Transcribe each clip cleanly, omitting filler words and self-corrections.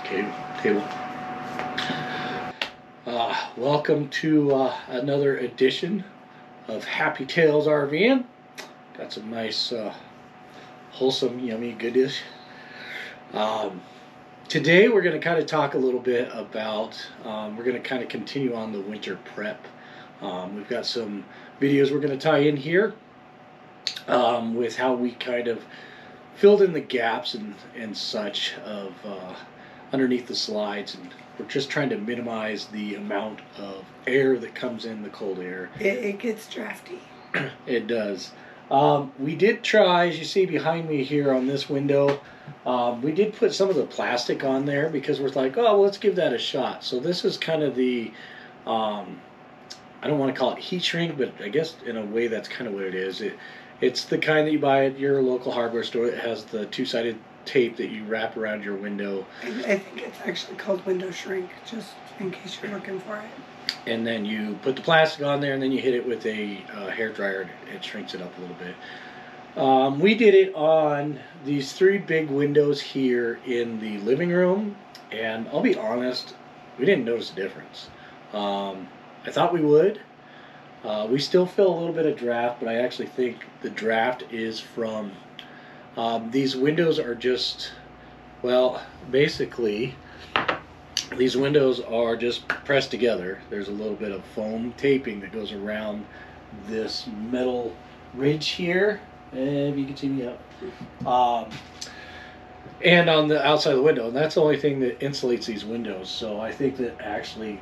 table. Welcome to another edition of Happy Tales RVing. Got some nice, wholesome, yummy goodies. Today we're going to kind of talk a little bit about, we're going to kind of continue on the winter prep. We've got some videos we're going to tie in here with how we kind of filled in the gaps and such of underneath the slides, and we're just trying to minimize the amount of air that comes in, the cold air. It gets drafty. It does. We did try, as you see behind me here on this window, we did put some of the plastic on there because we're like, oh, well, let's give that a shot. So this is kind of the, I don't want to call it heat shrink, but I guess in a way that's kind of what it is. It's the kind that you buy at your local hardware store. It has the two-sided tape that you wrap around your window. I think it's actually called window shrink, just in case you're looking for it. And then you put the plastic on there, and then you hit it with a hair dryer. It shrinks it up a little bit. We did it on these three big windows here in the living room, and I'll be honest, we didn't notice a difference. I thought we would. We still feel a little bit of draft, but I actually think the draft is from these windows are just, well, basically these windows are just pressed together. There's a little bit of foam taping that goes around this metal ridge here, and you can see me up, and on the outside of the window, and that's the only thing that insulates these windows. So I think that actually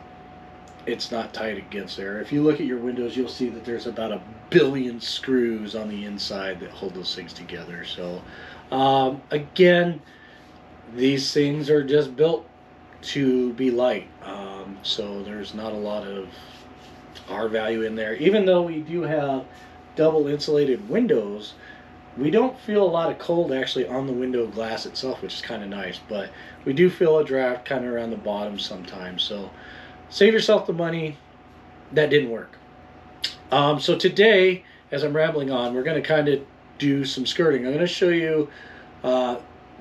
it's not tight against there. If you look at your windows, you'll see that there's about 1 billion screws on the inside that hold those things together. So again, these things are just built to be light. So there's not a lot of R value in there. Even though we do have double insulated windows, we don't feel a lot of cold actually on the window glass itself, which is kind of nice. But we do feel a draft kind of around the bottom sometimes. So save yourself the money. That didn't work. So today, as I'm rambling on, we're going to kind of do some skirting. I'm going to show you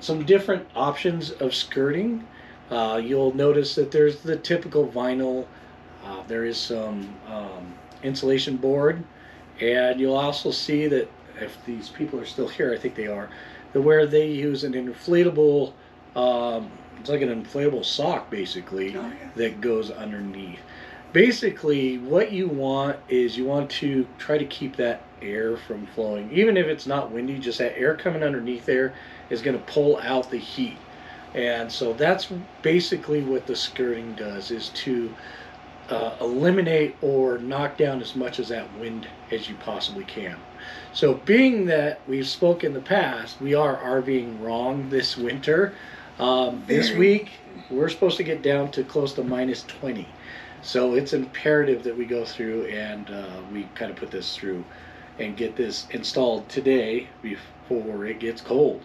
some different options of skirting. You'll notice that there's the typical vinyl. There is some insulation board. And you'll also see that if these people are still here, I think they are, that where they use an inflatable, it's like an inflatable sock basically, that goes underneath. Basically what you want is you want to try to keep that air from flowing. Even if it's not windy, just that air coming underneath there is going to pull out the heat. And so that's basically what the skirting does, is to eliminate or knock down as much as that wind as you possibly can. So being that we've spoken in the past, we are RVing wrong this winter. This week we're supposed to get down to close to -20, so it's imperative that we go through and we kind of put this through and get this installed today before it gets cold.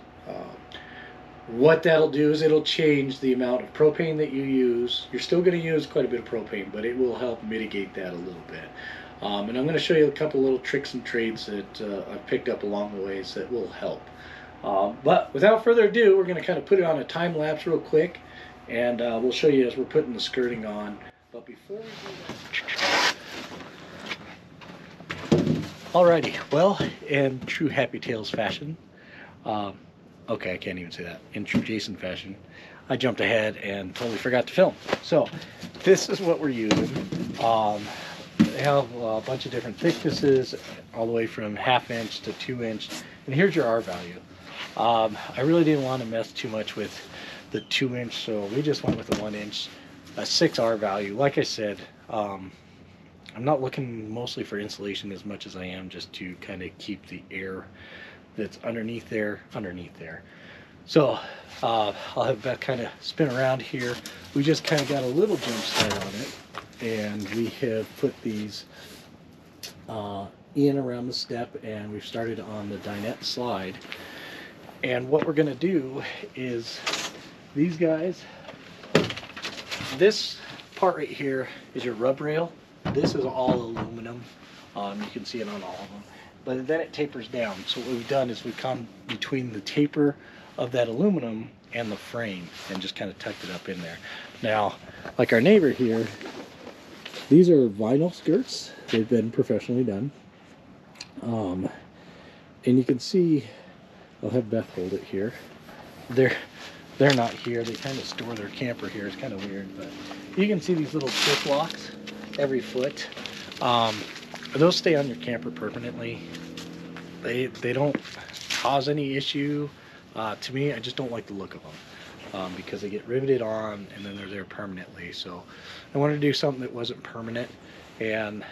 What that'll do is it'll change the amount of propane that you use. You're still going to use quite a bit of propane, but it will help mitigate that a little bit. And I'm going to show you a couple little tricks and trades that I've picked up along the ways that will help. But without further ado, we're going to kind of put it on a time lapse real quick, and we'll show you as we're putting the skirting on. But before we do that, alrighty, well, in true Happy Tales fashion, okay, I can't even say that, in true Jason fashion, I jumped ahead and totally forgot to film. So this is what we're using. They have a bunch of different thicknesses, all the way from 1/2 inch to 2 inch, and here's your R value. I really didn't want to mess too much with the 2 inch, so we just went with the 1 inch, a 6 R value. Like I said, I'm not looking mostly for insulation as much as I am just to kind of keep the air that's underneath there. So I'll have Beth kind of spin around here. We just kind of got a little jump start on it, and we have put these in around the step, and we've started on the dinette slide. And what we're going to do is these guys, this part right here is your rub rail. This is all aluminum. You can see it on all of them. But then it tapers down. So what we've done is we've come between the taper of that aluminum and the frame and just kind of tucked it up in there. Now, like our neighbor here, these are vinyl skirts. They've been professionally done. And you can see, I'll have Beth hold it here. They're not here. They kind of store their camper here. It's kind of weird, but you can see these little twist locks every foot. Those stay on your camper permanently. They don't cause any issue. To me, I just don't like the look of them because they get riveted on and then they're there permanently. So I wanted to do something that wasn't permanent, and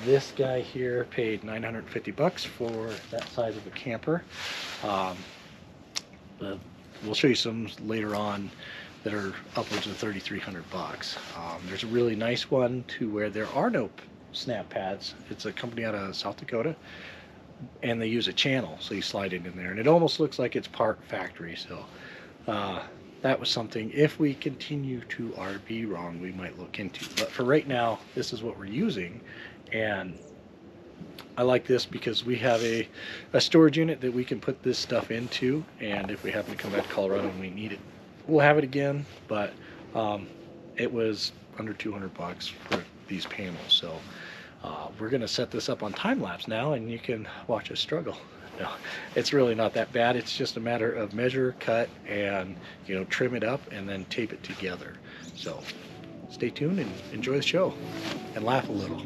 this guy here paid 950 bucks for that size of a camper. We'll show you some later on that are upwards of 3,300 bucks. There's a really nice one to where there are no snap pads. It's a company out of South Dakota, and they use a channel, so you slide it in there, and it almost looks like it's part factory. So that was something, if we continue to RV wrong, we might look into. But for right now, this is what we're using. And I like this because we have a storage unit that we can put this stuff into, and if we happen to come back to Colorado and we need it, we'll have it again. But it was under 200 bucks for these panels. So we're gonna set this up on time lapse now, and you can watch us struggle. No, it's really not that bad. It's just a matter of measure, cut, and trim it up and then tape it together. So stay tuned and enjoy the show and laugh a little.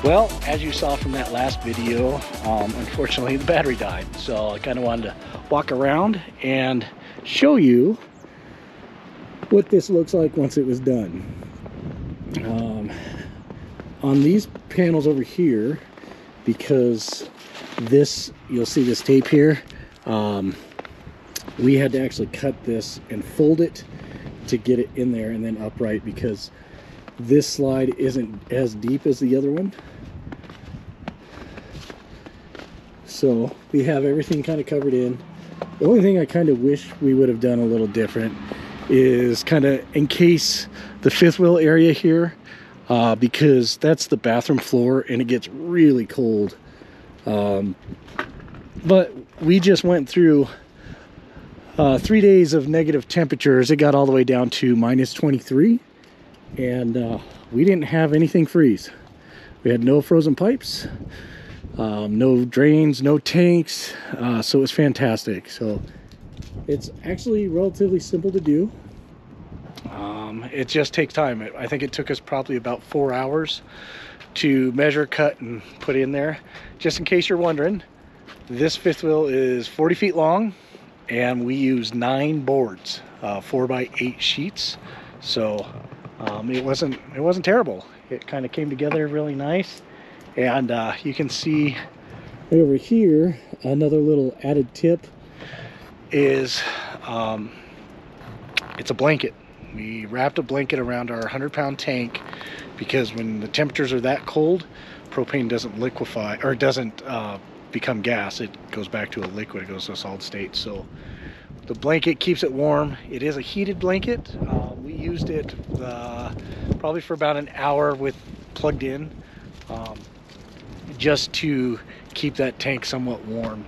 Well, as you saw from that last video, unfortunately the battery died. So I kind of wanted to walk around and show you what this looks like once it was done. On these panels over here, because this, you'll see this tape here, we had to actually cut this and fold it to get it in there and then upright, because this slide isn't as deep as the other one. So we have everything kind of covered in. The only thing I kind of wish we would have done a little different is kind of encase the fifth wheel area here, because that's the bathroom floor and it gets really cold. But we just went through 3 days of negative temperatures. It got all the way down to -23, and we didn't have anything freeze. We had no frozen pipes, no drains, no tanks, so it was fantastic. So it's actually relatively simple to do. It just takes time. I think it took us probably about 4 hours to measure, cut, and put in there. Just in case you're wondering, this fifth wheel is 40 feet long, and we use 9 boards, 4x8 sheets. So it wasn't terrible. It kind of came together really nice. And you can see right over here, another little added tip is it's a blanket. We wrapped a blanket around our 100-pound tank, because when the temperatures are that cold, propane doesn't liquefy, or doesn't become gas. It goes back to a liquid. It goes to a solid state. So the blanket keeps it warm. It is a heated blanket. We used it probably for about an hour with plugged in, just to keep that tank somewhat warm.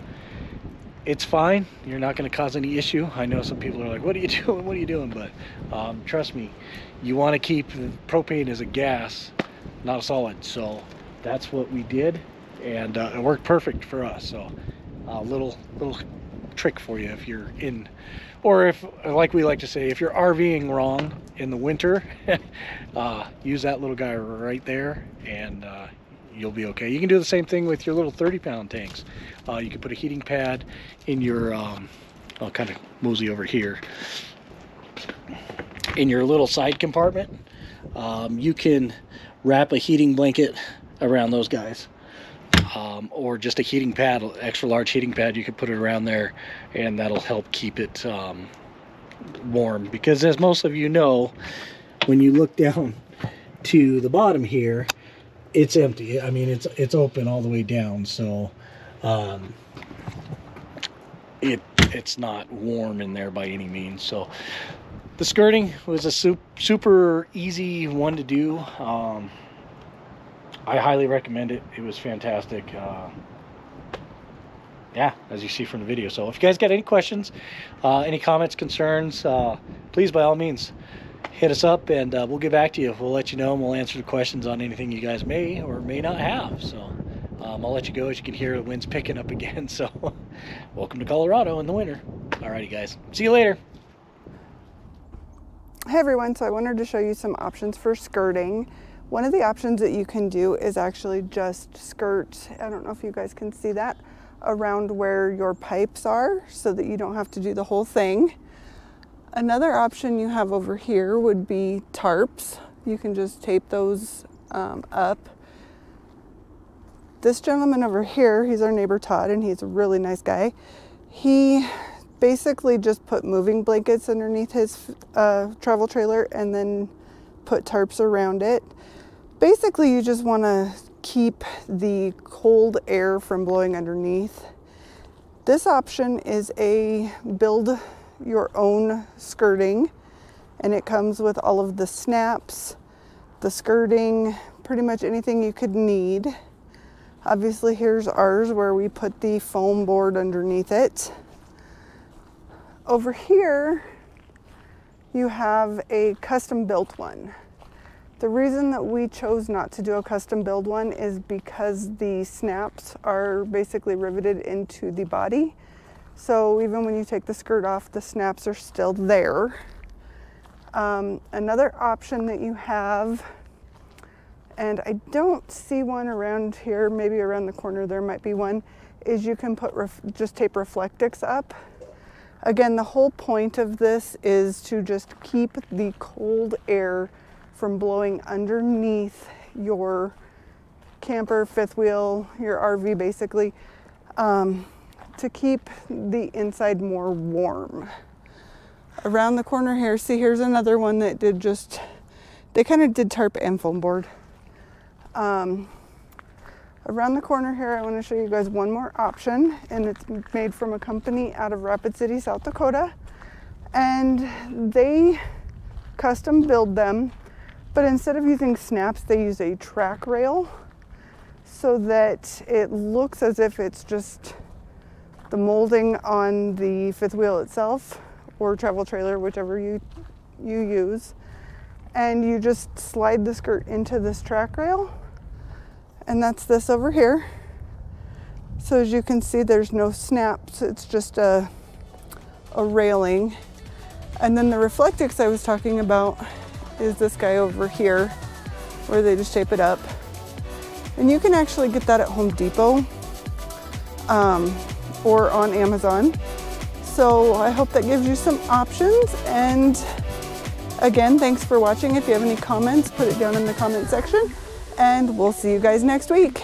It's fine. You're not going to cause any issue. I know some people are like, what are you doing? What are you doing? But trust me, you want to keep propane as a gas, not a solid. So that's what we did, and it worked perfect for us. So Little trick for you if you're in, or if, like we like to say, if you're RVing wrong in the winter, use that little guy right there, and you'll be okay. You can do the same thing with your little 30-pound tanks. You can put a heating pad in your, I'll kind of mosey over here, in your little side compartment. You can wrap a heating blanket around those guys, or just a heating pad, extra large heating pad. You can put it around there, and that'll help keep it warm, because as most of you know, when you look down to the bottom here, it's empty. I mean, it's open all the way down, so it's not warm in there by any means. So the skirting was a super easy one to do. I highly recommend it. It was fantastic. Yeah, as you see from the video. So if you guys got any questions, any comments, concerns, please, by all means, hit us up, and we'll get back to you. We'll let you know, and we'll answer the questions on anything you guys may or may not have. So I'll let you go. As you can hear, the wind's picking up again. So welcome to Colorado in the winter. Alrighty, guys. See you later. Hey everyone, so I wanted to show you some options for skirting. One of the options that you can do is actually just skirt, I don't know if you guys can see that, around where your pipes are, so that you don't have to do the whole thing. Another option you have over here would be tarps. You can just tape those up. This gentleman over here, he's our neighbor Todd, and he's a really nice guy. He basically just put moving blankets underneath his travel trailer and then put tarps around it. Basically, you just want to keep the cold air from blowing underneath. This option is a build your own skirting, and it comes with all of the snaps, the skirting, pretty much anything you could need. Obviously, here's ours where we put the foam board underneath it. Over here, you have a custom built one. The reason that we chose not to do a custom build one is because the snaps are basically riveted into the body. So even when you take the skirt off, the snaps are still there. Another option that you have, and I don't see one around here, maybe around the corner there might be one, is you can put just tape reflectix up. Again, the whole point of this is to just keep the cold air from blowing underneath your camper, fifth wheel, your RV basically, to keep the inside more warm. Around the corner here, see, here's another one that did just, they kind of did tarp and foam board. Around the corner here, I want to show you guys one more option, and it's made from a company out of Rapid City, South Dakota, and they custom build them, but instead of using snaps, they use a track rail so that it looks as if it's just the molding on the fifth wheel itself or travel trailer, whichever you use, and you just slide the skirt into this track rail. And that's this over here. So as you can see, there's no snaps. It's just a railing. And then the reflectix I was talking about is this guy over here, where they just tape it up. And you can actually get that at Home Depot or on Amazon. So I hope that gives you some options. And again, thanks for watching. If you have any comments, put it down in the comment section. And we'll see you guys next week.